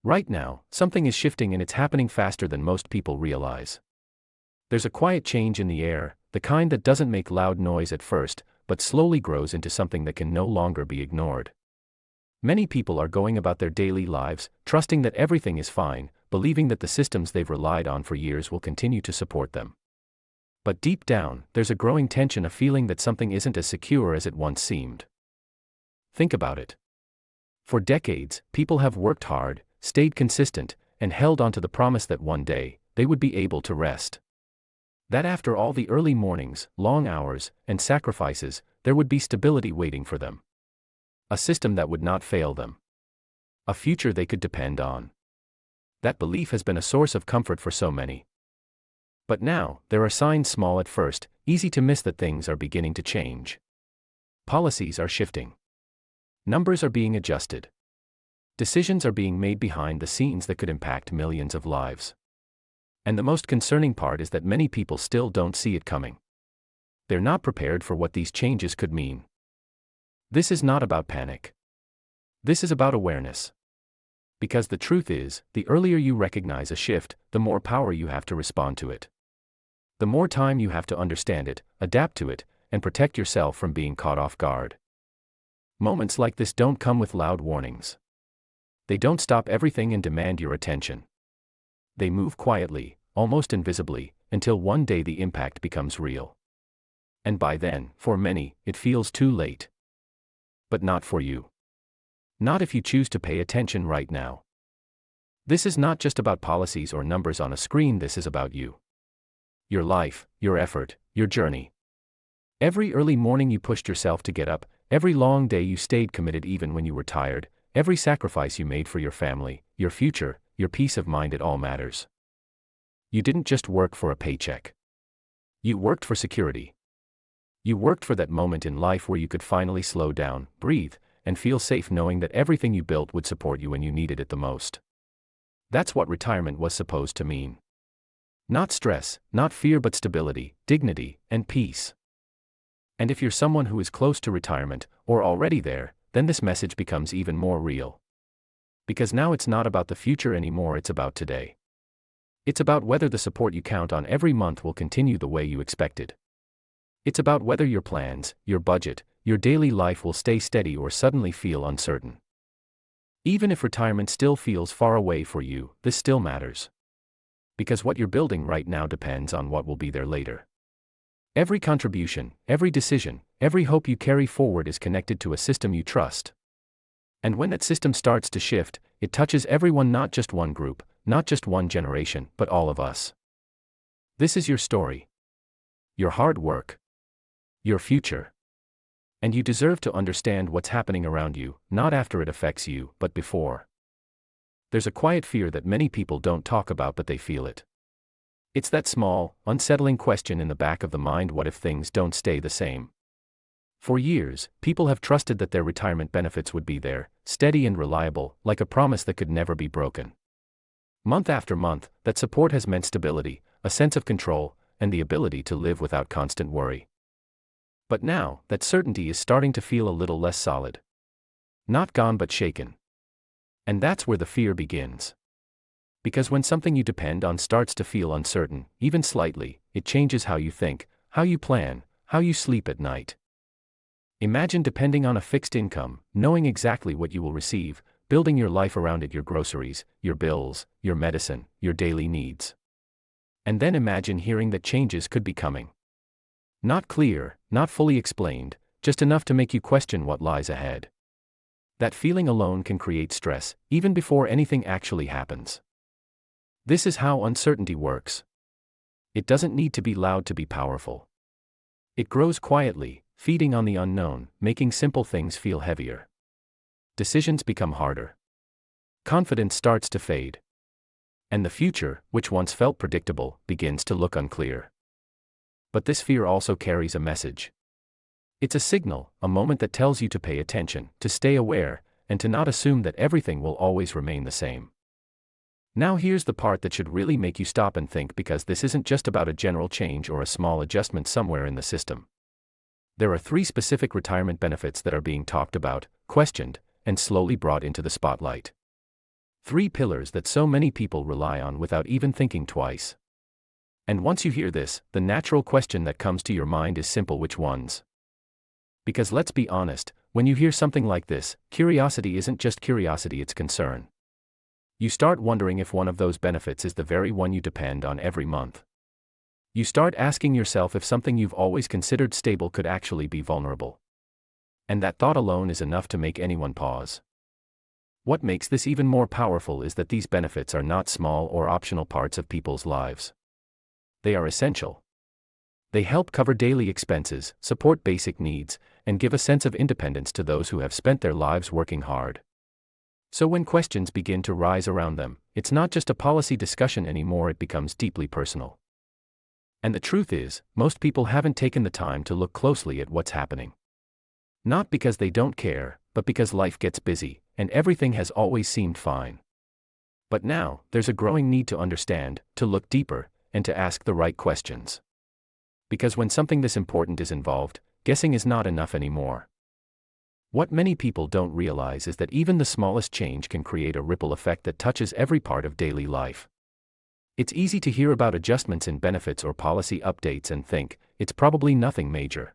Right now, something is shifting and it's happening faster than most people realize. There's a quiet change in the air, the kind that doesn't make loud noise at first, but slowly grows into something that can no longer be ignored. Many people are going about their daily lives, trusting that everything is fine, believing that the systems they've relied on for years will continue to support them. But deep down, there's a growing tension, a feeling that something isn't as secure as it once seemed. Think about it. For decades, people have worked hard, stayed consistent, and held on to the promise that one day, they would be able to rest. That after all the early mornings, long hours, and sacrifices, there would be stability waiting for them. A system that would not fail them. A future they could depend on. That belief has been a source of comfort for so many. But now, there are signs, small at first, easy to miss, that things are beginning to change. Policies are shifting. Numbers are being adjusted. Decisions are being made behind the scenes that could impact millions of lives. And the most concerning part is that many people still don't see it coming. They're not prepared for what these changes could mean. This is not about panic. This is about awareness. Because the truth is, the earlier you recognize a shift, the more power you have to respond to it. The more time you have to understand it, adapt to it, and protect yourself from being caught off guard. Moments like this don't come with loud warnings. They don't stop everything and demand your attention. They move quietly, almost invisibly, until one day the impact becomes real. And by then, for many, it feels too late. But not for you. Not if you choose to pay attention right now. This is not just about policies or numbers on a screen, this is about you. Your life, your effort, your journey. Every early morning you pushed yourself to get up, every long day you stayed committed even when you were tired, every sacrifice you made for your family, your future, your peace of mind, it all matters. You didn't just work for a paycheck. You worked for security. You worked for that moment in life where you could finally slow down, breathe, and feel safe knowing that everything you built would support you when you needed it the most. That's what retirement was supposed to mean. Not stress, not fear, but stability, dignity, and peace. And if you're someone who is close to retirement, or already there, then this message becomes even more real. Because now it's not about the future anymore, it's about today. It's about whether the support you count on every month will continue the way you expected. It's about whether your plans, your budget, your daily life will stay steady or suddenly feel uncertain. Even if retirement still feels far away for you, this still matters. Because what you're building right now depends on what will be there later. Every contribution, every decision, every hope you carry forward is connected to a system you trust. And when that system starts to shift, it touches everyone, not just one group, not just one generation, but all of us. This is your story. Your hard work. Your future. And you deserve to understand what's happening around you, not after it affects you, but before. There's a quiet fear that many people don't talk about, but they feel it. It's that small, unsettling question in the back of the mind: what if things don't stay the same? For years, people have trusted that their retirement benefits would be there, steady and reliable, like a promise that could never be broken. Month after month, that support has meant stability, a sense of control, and the ability to live without constant worry. But now, that certainty is starting to feel a little less solid. Not gone but shaken. And that's where the fear begins. Because when something you depend on starts to feel uncertain, even slightly, it changes how you think, how you plan, how you sleep at night. Imagine depending on a fixed income, knowing exactly what you will receive, building your life around it: your groceries, your bills, your medicine, your daily needs. And then imagine hearing that changes could be coming. Not clear, not fully explained, just enough to make you question what lies ahead. That feeling alone can create stress, even before anything actually happens. This is how uncertainty works. It doesn't need to be loud to be powerful. It grows quietly, feeding on the unknown, making simple things feel heavier. Decisions become harder. Confidence starts to fade. And the future, which once felt predictable, begins to look unclear. But this fear also carries a message. It's a signal, a moment that tells you to pay attention, to stay aware, and to not assume that everything will always remain the same. Now here's the part that should really make you stop and think, because this isn't just about a general change or a small adjustment somewhere in the system. There are 3 specific retirement benefits that are being talked about, questioned, and slowly brought into the spotlight. Three pillars that so many people rely on without even thinking twice. And once you hear this, the natural question that comes to your mind is simple: which ones? Because let's be honest, when you hear something like this, curiosity isn't just curiosity, it's concern. You start wondering if one of those benefits is the very one you depend on every month. You start asking yourself if something you've always considered stable could actually be vulnerable. And that thought alone is enough to make anyone pause. What makes this even more powerful is that these benefits are not small or optional parts of people's lives. They are essential. They help cover daily expenses, support basic needs, and give a sense of independence to those who have spent their lives working hard. So when questions begin to rise around them, it's not just a policy discussion anymore, it becomes deeply personal. And the truth is, most people haven't taken the time to look closely at what's happening. Not because they don't care, but because life gets busy, and everything has always seemed fine. But now, there's a growing need to understand, to look deeper, and to ask the right questions. Because when something this important is involved, guessing is not enough anymore. What many people don't realize is that even the smallest change can create a ripple effect that touches every part of daily life. It's easy to hear about adjustments in benefits or policy updates and think, it's probably nothing major.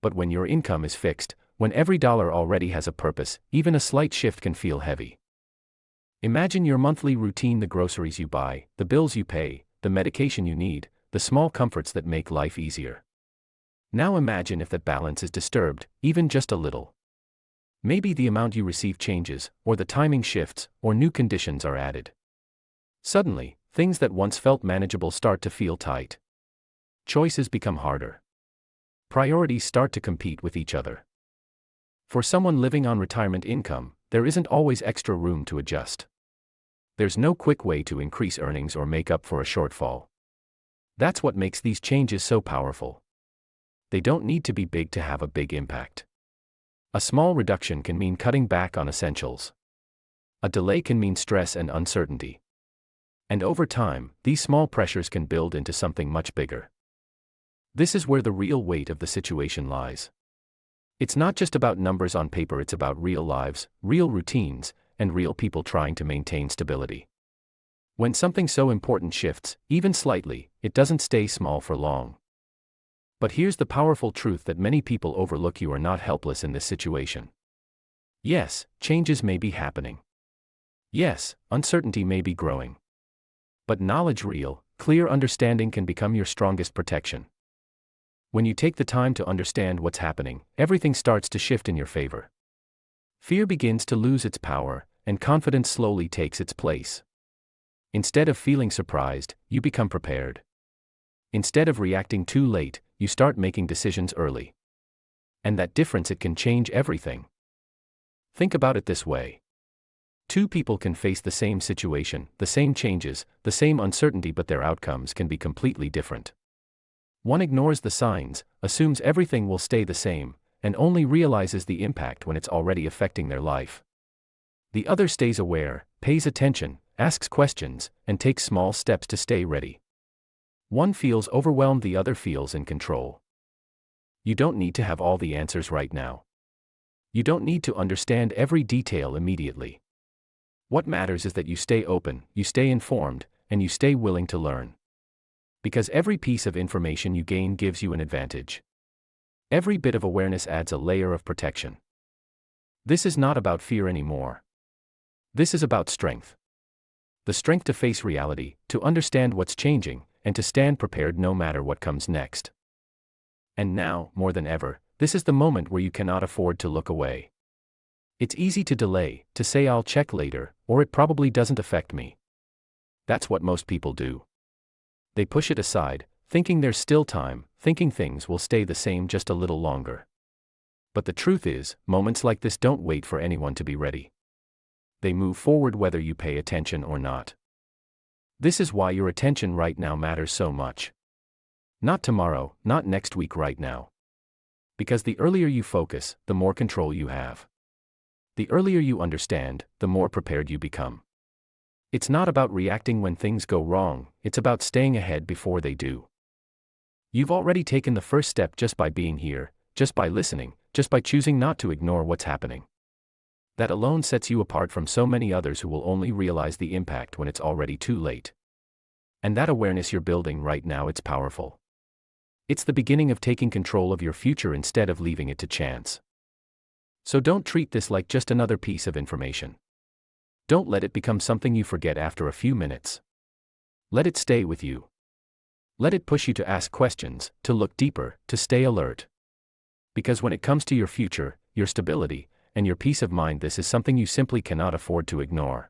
But when your income is fixed, when every dollar already has a purpose, even a slight shift can feel heavy. Imagine your monthly routine: the groceries you buy, the bills you pay, the medication you need, the small comforts that make life easier. Now imagine if that balance is disturbed, even just a little. Maybe the amount you receive changes, or the timing shifts, or new conditions are added. Suddenly, things that once felt manageable start to feel tight. Choices become harder. Priorities start to compete with each other. For someone living on retirement income, there isn't always extra room to adjust. There's no quick way to increase earnings or make up for a shortfall. That's what makes these changes so powerful. They don't need to be big to have a big impact. A small reduction can mean cutting back on essentials. A delay can mean stress and uncertainty. And over time, these small pressures can build into something much bigger. This is where the real weight of the situation lies. It's not just about numbers on paper, it's about real lives, real routines, and real people trying to maintain stability. When something so important shifts, even slightly, it doesn't stay small for long. But here's the powerful truth that many people overlook: you are not helpless in this situation. Yes, changes may be happening. Yes, uncertainty may be growing. But knowledge, real, clear understanding, can become your strongest protection. When you take the time to understand what's happening, everything starts to shift in your favor. Fear begins to lose its power, and confidence slowly takes its place. Instead of feeling surprised, you become prepared. Instead of reacting too late, you start making decisions early. And that difference, it can change everything. Think about it this way. Two people can face the same situation, the same changes, the same uncertainty, but their outcomes can be completely different. One ignores the signs, assumes everything will stay the same, and only realizes the impact when it's already affecting their life. The other stays aware, pays attention, asks questions, and takes small steps to stay ready. One feels overwhelmed, the other feels in control. You don't need to have all the answers right now. You don't need to understand every detail immediately. What matters is that you stay open, you stay informed, and you stay willing to learn. Because every piece of information you gain gives you an advantage. Every bit of awareness adds a layer of protection. This is not about fear anymore. This is about strength. The strength to face reality, to understand what's changing, and to stand prepared no matter what comes next. And now, more than ever, this is the moment where you cannot afford to look away. It's easy to delay, to say I'll check later, or it probably doesn't affect me. That's what most people do. They push it aside, thinking there's still time, thinking things will stay the same just a little longer. But the truth is, moments like this don't wait for anyone to be ready. They move forward whether you pay attention or not. This is why your attention right now matters so much. Not tomorrow, not next week, right now. Because the earlier you focus, the more control you have. The earlier you understand, the more prepared you become. It's not about reacting when things go wrong, it's about staying ahead before they do. You've already taken the first step just by being here, just by listening, just by choosing not to ignore what's happening. That alone sets you apart from so many others who will only realize the impact when it's already too late. And that awareness you're building right now, it's powerful. It's the beginning of taking control of your future instead of leaving it to chance. So don't treat this like just another piece of information. Don't let it become something you forget after a few minutes. Let it stay with you. Let it push you to ask questions, to look deeper, to stay alert. Because when it comes to your future, your stability, and your peace of mind, this is something you simply cannot afford to ignore.